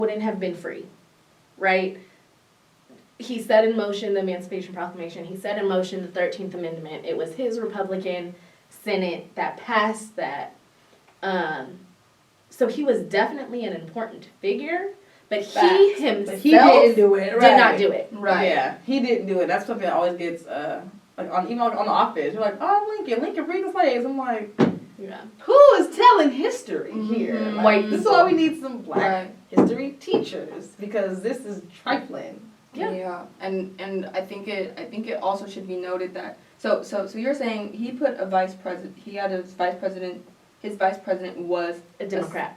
wouldn't have been free, right? He set in motion the Emancipation Proclamation. He set in motion the 13th Amendment. It was his Republican Senate that passed that. So he was definitely an important figure, but he himself didn't do it. Did not do it. Right. Yeah, he didn't do it. That's something that always gets even on The Office. You're like, oh, Lincoln freed the slaves. I'm like, Yeah. who is telling history here? Mm-hmm. Like, White this is people. why we need some black history teachers, because this is trifling. Yeah. And I think it also should be noted that so you're saying he put a vice president. He had a vice president. His vice president was A Democrat.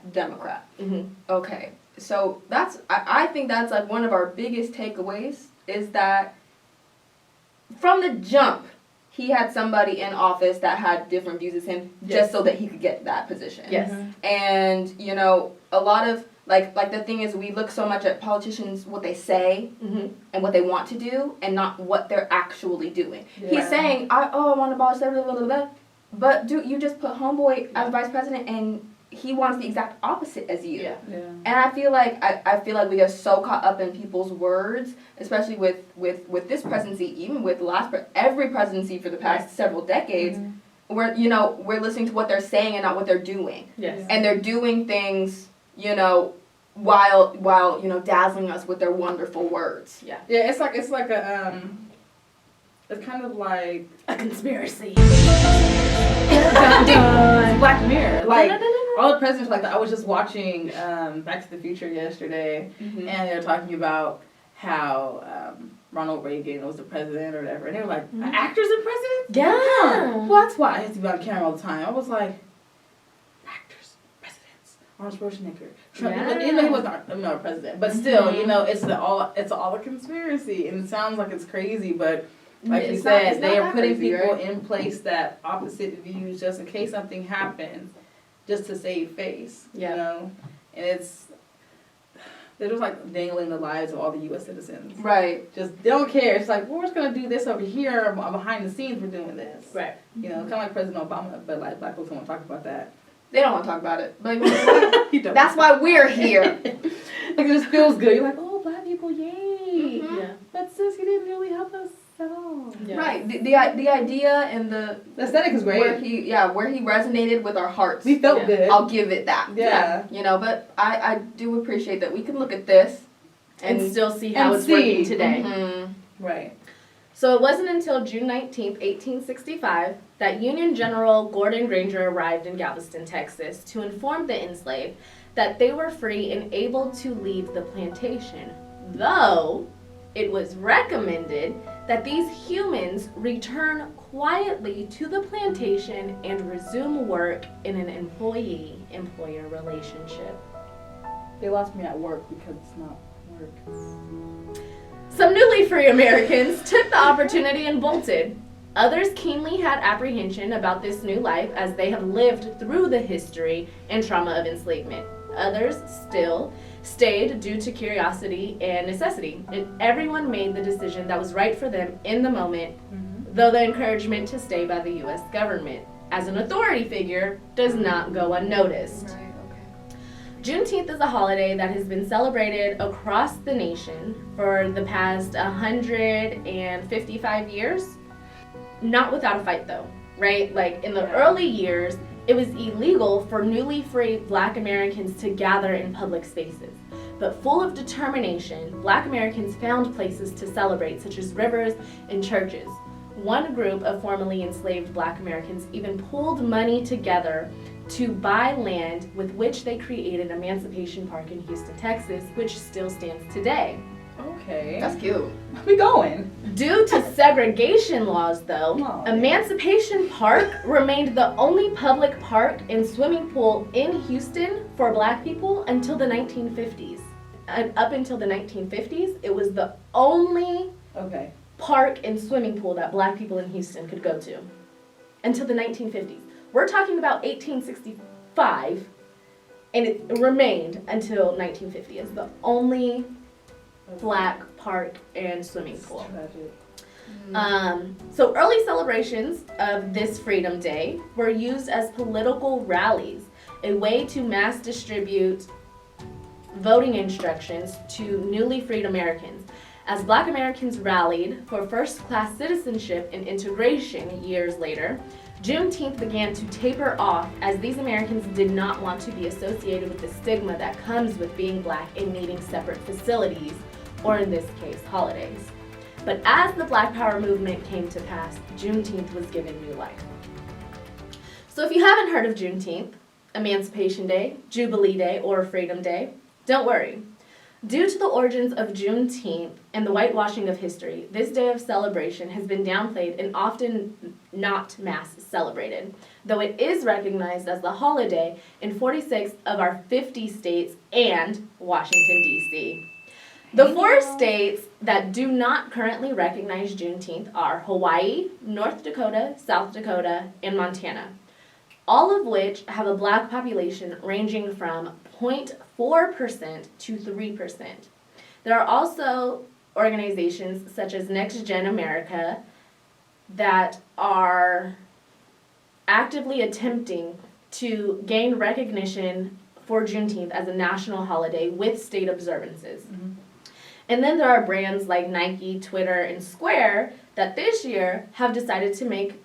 Mm-hmm. Okay. So I think that's like one of our biggest takeaways is that from the jump, he had somebody in office that had different views as him just so that he could get that position. Yes. And, a lot of, like the thing is we look so much at politicians, what they say and what they want to do and not what they're actually doing. Yeah. He's saying, I want to abolish blah, blah, blah, blah. But you just put homeboy as vice president and he wants the exact opposite as you. Yeah. And I feel like we get so caught up in people's words, especially with this presidency, even with every presidency for the past several decades, where we're listening to what they're saying and not what they're doing. Yes. And they're doing things, while dazzling us with their wonderful words. Yeah. Yeah, it's like it's kind of like A conspiracy. it's Black Mirror. Like Dun, dun, dun, dun. all the presidents, like I was just watching Back to the Future yesterday, and they're talking about how Ronald Reagan was the president or whatever, and they were like, actors and presidents? Yeah. Well, that's why I used to be on camera all the time. I was like, actors, presidents, Arnold Schwarzenegger, Trump. Yeah. Even though he was not a president, but still, it's all a conspiracy, and it sounds like it's crazy, but. Like you said, they are putting people in place that opposite views just in case something happens, just to save face. Yeah. And they're just like dangling the lives of all the U.S. citizens. Right. Just they don't care. It's like, well, we're just gonna do this over here behind the scenes. We're doing this. Right. Kind of like President Obama, but like black folks don't want to talk about that. They don't want to talk about it. But You don't. that's why we're here. Like it just feels good. You're like, oh, black people, yay! Yeah. But sis, you didn't really help us at all. Yeah. Right. The idea and the aesthetic is great. where he resonated with our hearts. We felt good. I'll give it that. Yeah. But I do appreciate that we can look at this And still see how it's working today. Right. So it wasn't until June 19th, 1865, that Union General Gordon Granger arrived in Galveston, Texas, to inform the enslaved that they were free and able to leave the plantation, though it was recommended that these humans return quietly to the plantation and resume work in an employee-employer relationship. They lost me at work because it's not work. Some newly free Americans took the opportunity and bolted. Others keenly had apprehension about this new life as they have lived through the history and trauma of enslavement. Others still stayed due to curiosity and necessity. And everyone made the decision that was right for them in the moment, though the encouragement to stay by the U.S. government as an authority figure does not go unnoticed. Right. Okay. Juneteenth is a holiday that has been celebrated across the nation for the past 155 years. Not without a fight though, right? Like in the early years, it was illegal for newly free Black Americans to gather in public spaces. But full of determination, Black Americans found places to celebrate, such as rivers and churches. One group of formerly enslaved Black Americans even pooled money together to buy land with which they created Emancipation Park in Houston, Texas, which still stands today. Okay. That's cute. Where we going? Due to segregation laws, though, Emancipation Park remained the only public park and swimming pool in Houston for Black people until the 1950s. And up until the 1950s, it was the only park and swimming pool that Black people in Houston could go to. Until the 1950s. We're talking about 1865, and it remained until 1950 as the only Black park and swimming pool. So early celebrations of this Freedom Day were used as political rallies, a way to mass distribute voting instructions to newly freed Americans. As Black Americans rallied for first-class citizenship and integration years later, Juneteenth began to taper off as these Americans did not want to be associated with the stigma that comes with being Black and needing separate facilities, or in this case, holidays. But as the Black Power movement came to pass, Juneteenth was given new life. So if you haven't heard of Juneteenth, Emancipation Day, Jubilee Day, or Freedom Day, don't worry. Due to the origins of Juneteenth and the whitewashing of history, this day of celebration has been downplayed and often not mass celebrated, though it is recognized as the holiday in 46 of our 50 states and Washington, D.C. The 4 states that do not currently recognize Juneteenth are Hawaii, North Dakota, South Dakota, and Montana, all of which have a Black population ranging from 0.4% to 3%. There are also organizations such as Next Gen America that are actively attempting to gain recognition for Juneteenth as a national holiday with state observances. Mm-hmm. And then there are brands like Nike, Twitter, and Square that this year have decided to make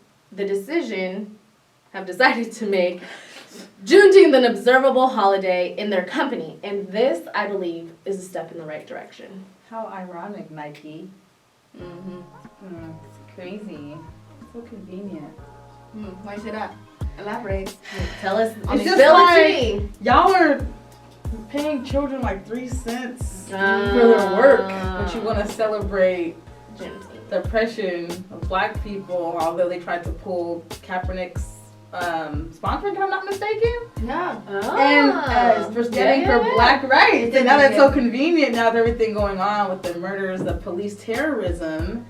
Juneteenth an observable holiday in their company. And this, I believe, is a step in the right direction. How ironic, Nike. It's crazy. So convenient. Why you say that? Elaborate. Tell us. It's just like, y'all are paying children like 3 cents for their work, but you want to celebrate the oppression of Black people, although they tried to pull Kaepernick's sponsoring, if I'm not mistaken. Yeah. And for standing for Black rights. And now that's so convenient now with everything going on with the murders, the police terrorism.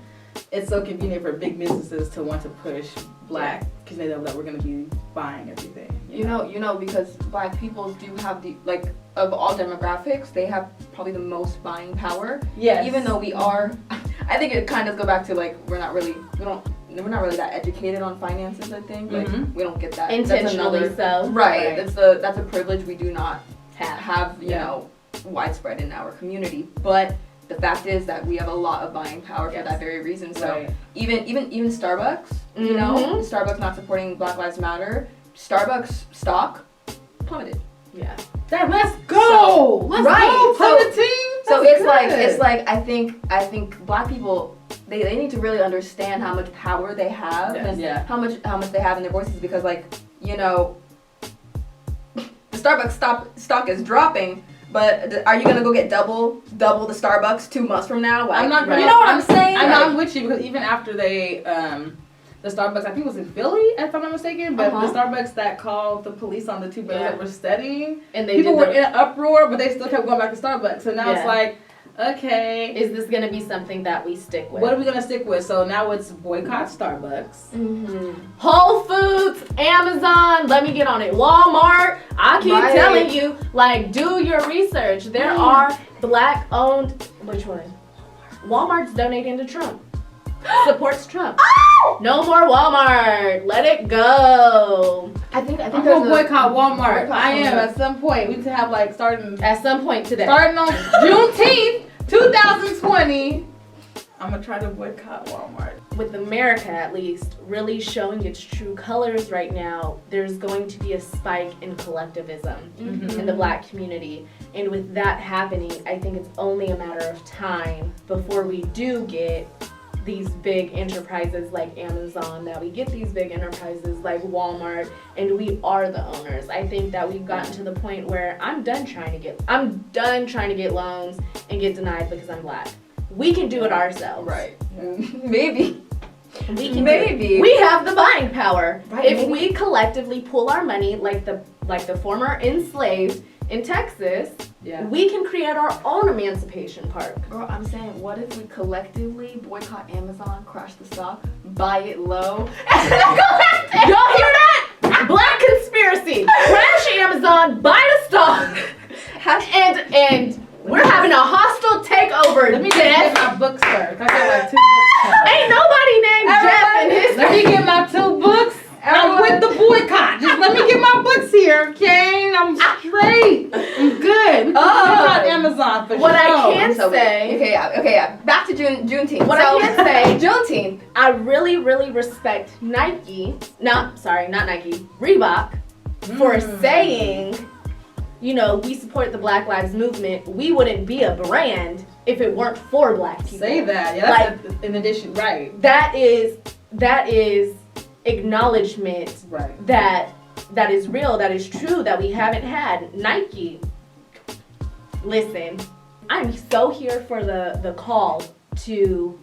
It's so convenient for big businesses to want to push Black because they know that we're going to be buying everything. You know, because Black people do have of all demographics, they have probably the most buying power. Yes. Even though we are, I think it kind of go back to we're not really that educated on finances. I think we don't get that intentionally. So right. That's a privilege we do not have. You know, widespread in our community, but. The fact is that we have a lot of buying power for that very reason. So even Starbucks, you know, Starbucks not supporting Black Lives Matter, Starbucks stock plummeted. Yeah. Let's go. Let's go for the team. So it's like I think Black people they need to really understand how much power they have and how much they have in their voices because the Starbucks stock is dropping. But are you gonna go get double the Starbucks 2 months from now? I'm not. You know what I'm saying? I'm with you because even after they, the Starbucks, I think it was in Philly, if I'm not mistaken, but the Starbucks that called the police on the 2 brothers that were studying, and people were in an uproar, but they still kept going back to Starbucks. So now it's like, okay, is this gonna be something that we stick with? What are we gonna stick with? So now it's boycott Starbucks. Whole Foods, Amazon, let me get on it. Walmart, I keep telling you, do your research. There are Black-owned, which one? Walmart's donating to Trump. Supports Trump. Oh! No more Walmart. Let it go. I think I'm gonna boycott Walmart. I am at some point. We need to have starting at some point today. Starting on Juneteenth, 2020. I'm gonna try to boycott Walmart. With America, at least, really showing its true colors right now, there's going to be a spike in collectivism in the Black community. And with that happening, I think it's only a matter of time before we do get these big enterprises like Amazon, that we get these big enterprises like Walmart, and we are the owners. I think that we've gotten to the point where I'm done trying to get loans and get denied because I'm Black. We can do it ourselves. Right. Maybe. We have the buying power. Right, if we collectively pull our money like the former enslaved in Texas, we can create our own emancipation park. Girl, I'm saying, what if we collectively boycott Amazon, crash the stock, buy it low? Y'all hear that? Black conspiracy. Crash Amazon, buy the stock, and we're having a hostile takeover. Let me get my books first. I got 2 books. Ain't nobody named Jeff in his. Let me get my 2 books. I'm with the boycott. Just let me get my books here, okay? I'm straight. I'm good. What I can say. Okay, yeah. Back to Juneteenth. What I can say. Juneteenth. I really, really respect Nike. Not Nike. Reebok for saying, you know, we support the Black Lives Movement. We wouldn't be a brand if it weren't for Black people. Say that. Yeah, that's like, in addition, right. That is acknowledgement that is real, that is true, that we haven't had. Nike, listen, I'm so here for the call to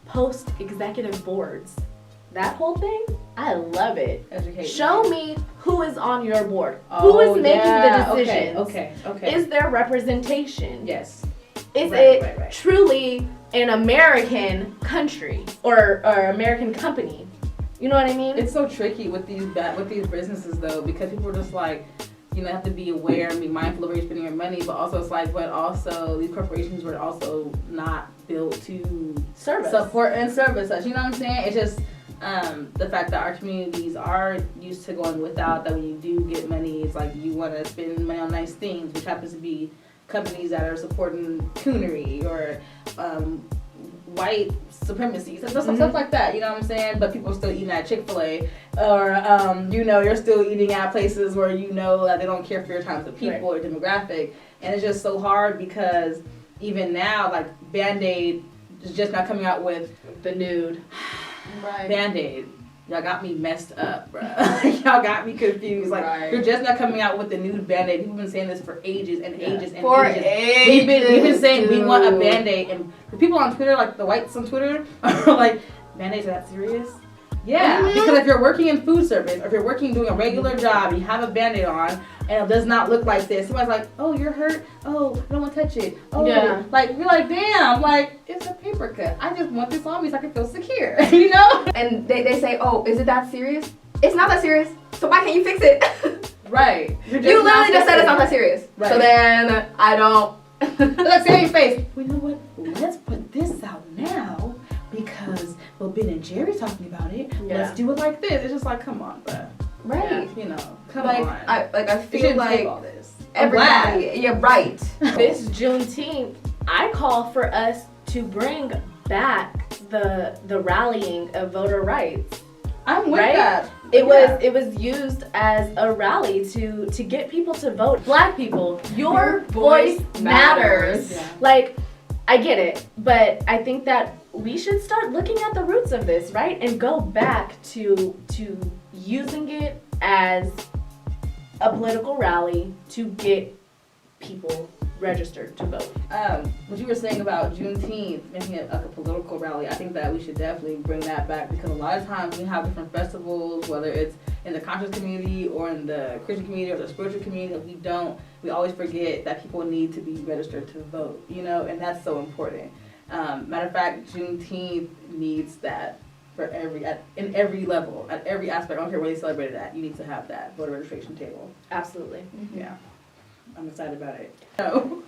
post executive boards. That whole thing, I love it. Education. Show me who is on your board. Who is making the decisions? Okay. Is there representation? Yes. Is it truly an American country or American company? You know what I mean? It's so tricky with these businesses though, because people are just like, you know, have to be aware and be mindful of where you're spending your money, but also it's like, but also these corporations were also not built to support and service us. You know what I'm saying? It's just the fact that our communities are used to going without, that when you do get money, it's like you want to spend money on nice things, which happens to be companies that are supporting coonery or white supremacy, stuff like that, you know what I'm saying? But people are still eating at Chick-fil-A, or you know, you're still eating at places where you know that they don't care for your types of people or demographic, and it's just so hard because even now, like Band-Aid is just not coming out with the nude Band-Aid. Y'all got me messed up, bro. Y'all got me confused. Like, you're just not coming out with the nude Band-Aid. People have been saying this for ages and ages and ages. We've been saying we want a Band-Aid. And the people on Twitter, like the whites on Twitter, are like, Band-Aids are that serious? Yeah, because if you're working in food service, or if you're doing a regular job, you have a Band-Aid on, and it does not look like this. Somebody's like, oh, you're hurt? Oh, I don't want to touch it. Oh, like, you're like, damn, like, it's a paper cut. I just want this on me so I can feel secure, you know? And they say, oh, is it that serious? It's not that serious, so why can't you fix it? Right. You literally just said it's not that serious. Right. So then, I don't. Let's say your face. Well, you know what? Let's put this out now because, well, Ben and Jerry's talking about it. Yeah. Let's do it like this. It's just like, come on, bro. Right. Yeah, you know, come on. I feel like all this. Everybody. Yeah, right. This Juneteenth, I call for us to bring back the rallying of voter rights. I'm with that. It was used as a rally to get people to vote. Black people, your voice matters. Yeah. Like, I get it, but I think that we should start looking at the roots of this, right? And go back to using it as a political rally to get people registered to vote. What you were saying about Juneteenth, making it like a political rally, I think that we should definitely bring that back, because a lot of times we have different festivals, whether it's in the conscious community or in the Christian community or the spiritual community, we always forget that people need to be registered to vote, you know, and that's so important. Matter of fact, Juneteenth needs that for in every level, at every aspect. I don't care where they celebrate it at, you need to have that voter registration table. Absolutely. Mm-hmm. Yeah. I'm excited about it. So,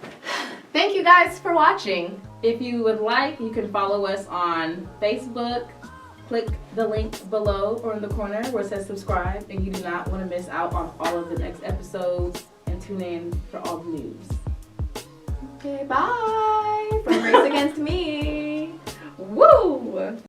thank you guys for watching. If you would like, you can follow us on Facebook. Click the link below or in the corner where it says subscribe, and you do not want to miss out on all of the next episodes, and tune in for all the news. Okay, bye. From Race Against Me. Woo!